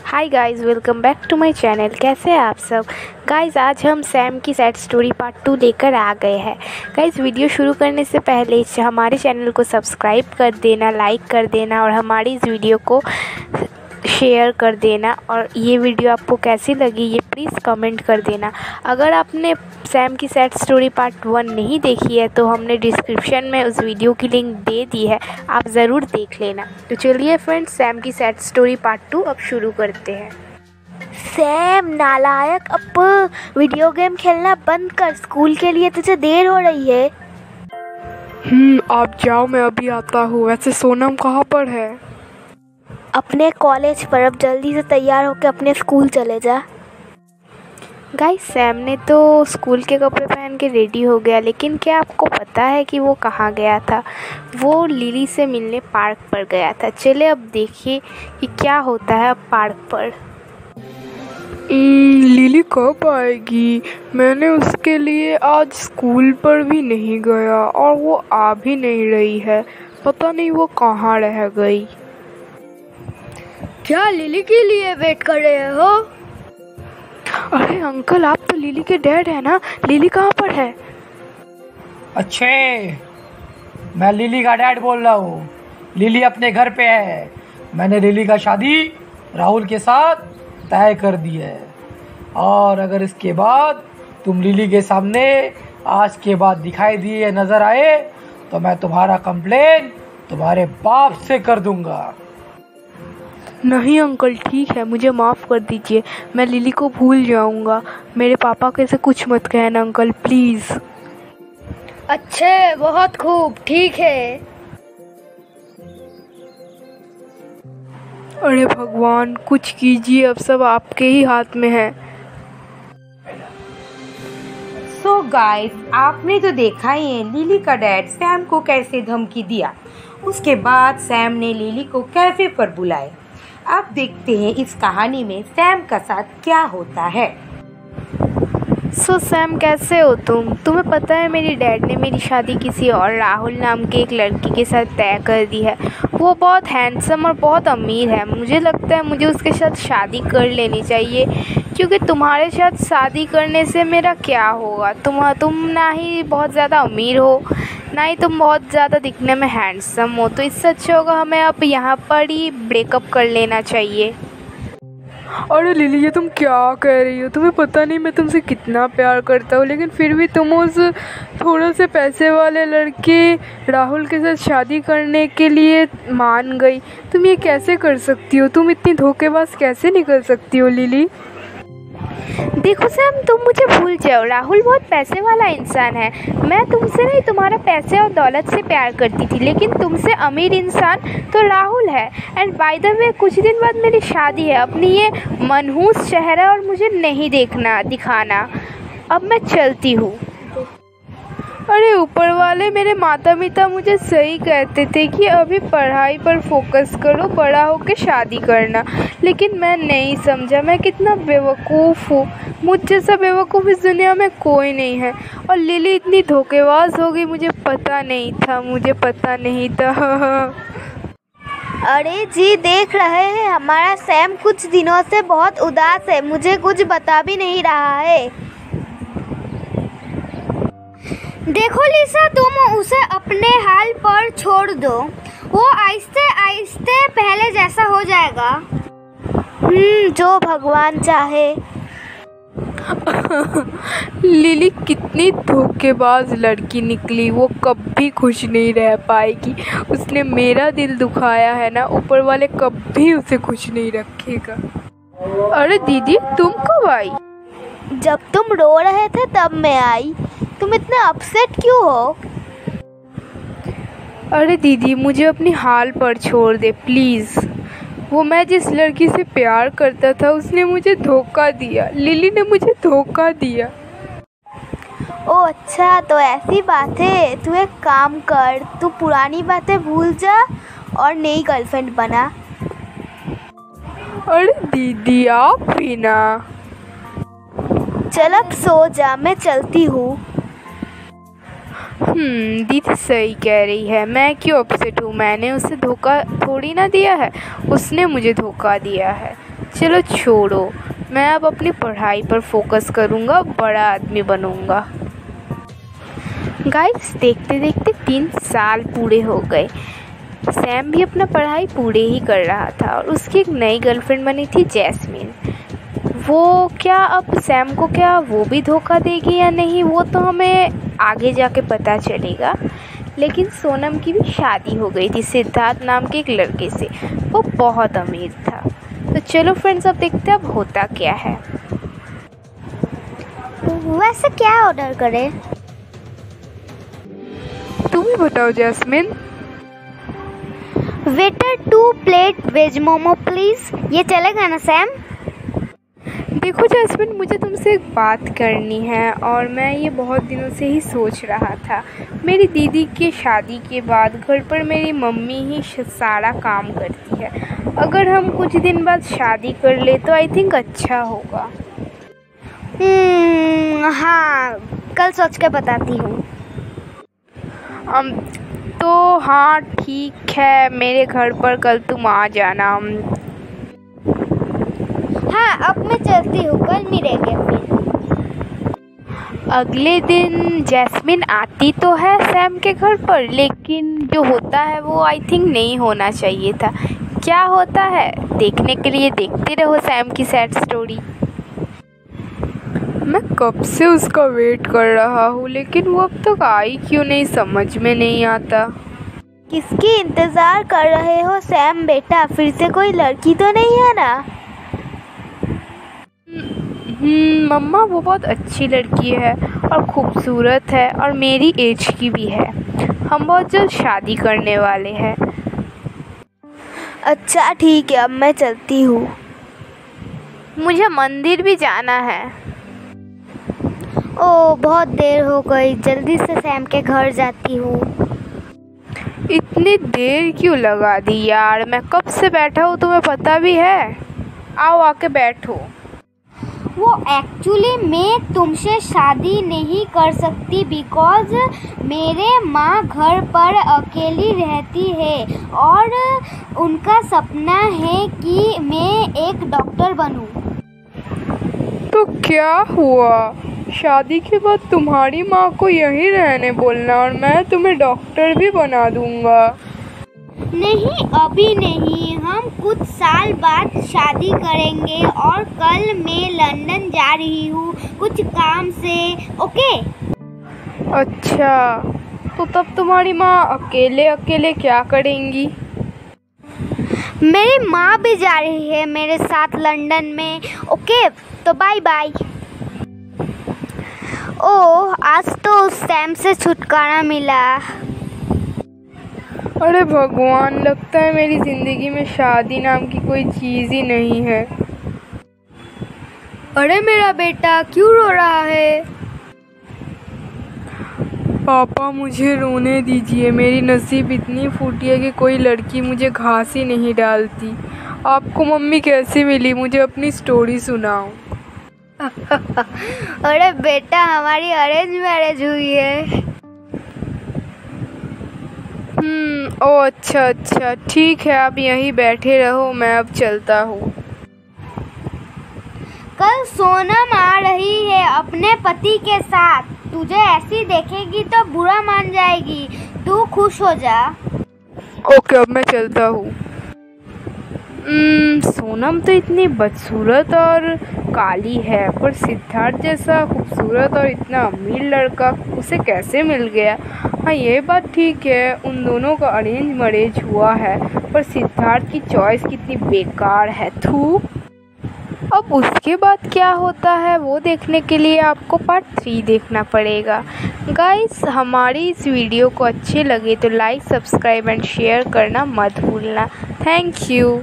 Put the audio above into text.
Hi guys, welcome back to my channel. कैसे हैं आप सब गाइस? आज हम सैम की सैड स्टोरी पार्ट 2 लेकर आ गए हैं। गाइस, वीडियो शुरू करने से पहले हमारे चैनल को सब्सक्राइब कर देना, लाइक कर देना और हमारी इस वीडियो को शेयर कर देना। और ये वीडियो आपको कैसी लगी ये प्लीज़ कमेंट कर देना। अगर आपने सैम की सैड स्टोरी पार्ट 1 नहीं देखी है तो हमने डिस्क्रिप्शन में उस वीडियो की लिंक दे दी है, आप ज़रूर देख लेना। तो चलिए फ्रेंड्स, सैम की सैड स्टोरी पार्ट 2 अब शुरू करते हैं। सैम नालायक, अब वीडियो गेम खेलना बंद कर। स्कूल के लिए तुझे देर हो रही है। आप जाओ, मैं अभी आता हूँ। वैसे सोनम कहाँ पर है? अपने कॉलेज पर। अब जल्दी से तैयार होकर अपने स्कूल चले जा। गाइस, सैम ने तो स्कूल के कपड़े पहन के रेडी हो गया, लेकिन क्या आपको पता है कि वो कहाँ गया था? वो लिली से मिलने पार्क पर गया था। चले अब देखिए कि क्या होता है अब पार्क पर। लिली कब आएगी? मैंने उसके लिए आज स्कूल पर भी नहीं गया और वो आ भी नहीं रही है। पता नहीं वो कहाँ रह गई। क्या लिली के लिए वेट कर रहे हो? अरे अंकल, आप तो लिली के डैड है ना? लिली कहाँ पर है? अच्छे, मैं लिली का डैड बोल रहा हूँ। लिली अपने घर पे है। मैंने लिली का शादी राहुल के साथ तय कर दी है, और अगर इसके बाद तुम लिली के सामने आज के बाद दिखाई दिए नजर आए तो मैं तुम्हारा कंप्लेन तुम्हारे बाप से कर दूंगा। नहीं अंकल, ठीक है, मुझे माफ़ कर दीजिए। मैं लिली को भूल जाऊंगा। मेरे पापा के से कुछ मत कहना अंकल, प्लीज़। अच्छे, बहुत खूब, ठीक है। अरे भगवान, कुछ कीजिए, अब सब आपके ही हाथ में है। सो गाइस, आपने तो देखा ही है लिली का डैड सैम को कैसे धमकी दिया। उसके बाद सैम ने लिली को कैफे पर बुलाया। अब देखते हैं इस कहानी में सैम का साथ क्या होता है। सो सैम, कैसे हो तुम? तुम्हें पता है मेरी डैड ने मेरी शादी किसी और राहुल नाम के एक लड़की के साथ तय कर दी है। वो बहुत हैंडसम और बहुत अमीर है। मुझे लगता है मुझे उसके साथ शादी कर लेनी चाहिए, क्योंकि तुम्हारे साथ शादी करने से मेरा क्या होगा? तुम ना ही बहुत ज़्यादा अमीर हो, ना ही तुम बहुत ज़्यादा दिखने में हैंडसम हो। तो इससे अच्छा होगा हमें अब यहाँ पर ही ब्रेकअप कर लेना चाहिए। अरे लिली, ये तुम क्या कह रही हो? तुम्हें पता नहीं मैं तुमसे कितना प्यार करता हूँ, लेकिन फिर भी तुम उस थोड़े से पैसे वाले लड़के राहुल के साथ शादी करने के लिए मान गई। तुम ये कैसे कर सकती हो? तुम इतनी धोखेबाज कैसे निकल सकती हो लिली? देखो सैम, तुम मुझे भूल जाओ। राहुल बहुत पैसे वाला इंसान है। मैं तुमसे नहीं, तुम्हारा पैसे और दौलत से प्यार करती थी, लेकिन तुमसे अमीर इंसान तो राहुल है। एंड बाय द वे, कुछ दिन बाद मेरी शादी है। अपनी ये मनहूस चेहरा और मुझे नहीं दिखाना। अब मैं चलती हूँ। अरे ऊपर वाले, मेरे माता पिता मुझे सही कहते थे कि अभी पढ़ाई पर फोकस करो, बड़ा होकर शादी करना, लेकिन मैं नहीं समझा। मैं कितना बेवकूफ़ हूँ। मुझ जैसा बेवकूफ़ इस दुनिया में कोई नहीं है। और लिली इतनी धोखेबाज होगी, मुझे पता नहीं था। अरे जी, देख रहे हैं हमारा सैम कुछ दिनों से बहुत उदास है। मुझे कुछ बता भी नहीं रहा है। देखो लिसा, तुम उसे अपने हाल पर छोड़ दो। वो आहिस्ते आहिस्ते पहले जैसा हो जाएगा। जो भगवान चाहे। लिली कितनी धोखेबाज लड़की निकली। वो कभी खुश नहीं रह पाएगी। उसने मेरा दिल दुखाया है ना, ऊपर वाले कभी उसे खुश नहीं रखेगा। अरे दीदी, तुम कब आई? जब तुम रो रहे थे तब मैं आई। तुम इतने अपसेट क्यों हो? अरे दीदी, मुझे अपनी हाल पर छोड़ दे प्लीज़। वो मैं जिस लड़की से प्यार करता था उसने मुझे धोखा दिया। लिली ने मुझे धोखा दिया। ओह अच्छा, तो ऐसी बात है। तू एक काम कर, तू पुरानी बातें भूल जा और नई गर्लफ्रेंड बना। अरे दीदी, आप भी ना। चल अब सो जा, मैं चलती हूँ। दीदी सही कह रही है। मैं क्यों अपसेट हूँ? मैंने उसे धोखा थोड़ी ना दिया है, उसने मुझे धोखा दिया है। चलो छोड़ो, मैं अब अपनी पढ़ाई पर फोकस करूँगा, बड़ा आदमी बनूँगा। गाइस देखते देखते 3 साल पूरे हो गए। सैम भी अपना पढ़ाई पूरे ही कर रहा था और उसकी एक नई गर्लफ्रेंड बनी थी जैस्मिन। वो क्या अब सैम को क्या वो भी धोखा देगी या नहीं, वो तो हमें आगे जाके पता चलेगा। लेकिन सोनम की भी शादी हो गई थी सिद्धार्थ नाम के एक लड़के से, वो बहुत अमीर था। तो चलो फ्रेंड्स, अब देखते हैं अब होता क्या है। वैसे क्या ऑर्डर करें? तुम ही बताओ Jasmine. Waiter 2 plate veg momo please. ये चलेगा ना सैम? देखो जैस्मिन, मुझे तुमसे एक बात करनी है और मैं ये बहुत दिनों से ही सोच रहा था। मेरी दीदी की शादी के बाद घर पर मेरी मम्मी ही सारा काम करती है। अगर हम कुछ दिन बाद शादी कर ले तो आई थिंक अच्छा होगा। हाँ, कल सोच के बताती हूँ। तो हाँ ठीक है, मेरे घर पर कल तुम आ जाना। हाँ, अब मैं चलती हूँ, कल मिलेंगे फिर। अगले दिन जैस्मिन आती तो है सैम के घर पर, लेकिन जो होता है वो आई थिंक नहीं होना चाहिए था। क्या होता है देखने के लिए देखते रहो सैम की सैड स्टोरी। मैं कब से उसका वेट कर रहा हूँ, लेकिन वो अब तक आई क्यों नहीं, समझ में नहीं आता। किसकी इंतज़ार कर रहे हो सैम बेटा? फिर से कोई लड़की तो नहीं है ना? मम्मा वो बहुत अच्छी लड़की है और खूबसूरत है और मेरी एज की भी है। हम बहुत जल्द शादी करने वाले हैं। अच्छा ठीक है, अब मैं चलती हूँ। मुझे मंदिर भी जाना है। ओह बहुत देर हो गई, जल्दी से सैम के घर जाती हूँ। इतनी देर क्यों लगा दी यार? मैं कब से बैठा हूँ, तुम्हें पता भी है। आओ आके बैठो। वो एक्चुअली मैं तुमसे शादी नहीं कर सकती बिकॉज मेरे माँ घर पर अकेली रहती है और उनका सपना है कि मैं एक डॉक्टर बनूं। तो क्या हुआ, शादी के बाद तुम्हारी माँ को यहीं रहने बोलना और मैं तुम्हें डॉक्टर भी बना दूंगा। नहीं अभी नहीं, हम कुछ साल बाद शादी करेंगे और कल मैं लंदन जा रही हूँ कुछ काम से। ओके? अच्छा, तो तब तुम्हारी माँ अकेले अकेले क्या करेंगी? मेरी माँ भी जा रही है मेरे साथ लंदन में। ओके, तो बाय बाय। ओह आज तो उस सैम से छुटकारा मिला। अरे भगवान, लगता है मेरी ज़िंदगी में शादी नाम की कोई चीज़ ही नहीं है। अरे मेरा बेटा क्यों रो रहा है? पापा मुझे रोने दीजिए, मेरी नसीब इतनी फूटी है कि कोई लड़की मुझे घास ही नहीं डालती। आपको मम्मी कैसी मिली, मुझे अपनी स्टोरी सुनाओ। अरे बेटा हमारी अरेंज मैरिज हुई है। ओह अच्छा, ठीक है, आप यहीं बैठे रहो, मैं अब चलता हूँ। कल सोनम आ रही है अपने पति के साथ, तुझे ऐसी देखेगी तो बुरा मान जाएगी, तू खुश हो जा। ओके, अब मैं चलता हूँ। सोनम तो इतनी बदसूरत और काली है, पर सिद्धार्थ जैसा खूबसूरत और इतना अमीर लड़का उसे कैसे मिल गया? हाँ ये बात ठीक है, उन दोनों का अरेंज मैरिज हुआ है, पर सिद्धार्थ की चॉइस कितनी बेकार है। थू। अब उसके बाद क्या होता है वो देखने के लिए आपको पार्ट 3 देखना पड़ेगा। गाइस हमारी इस वीडियो को अच्छे लगे तो लाइक, सब्सक्राइब एंड शेयर करना मत भूलना। Thank you.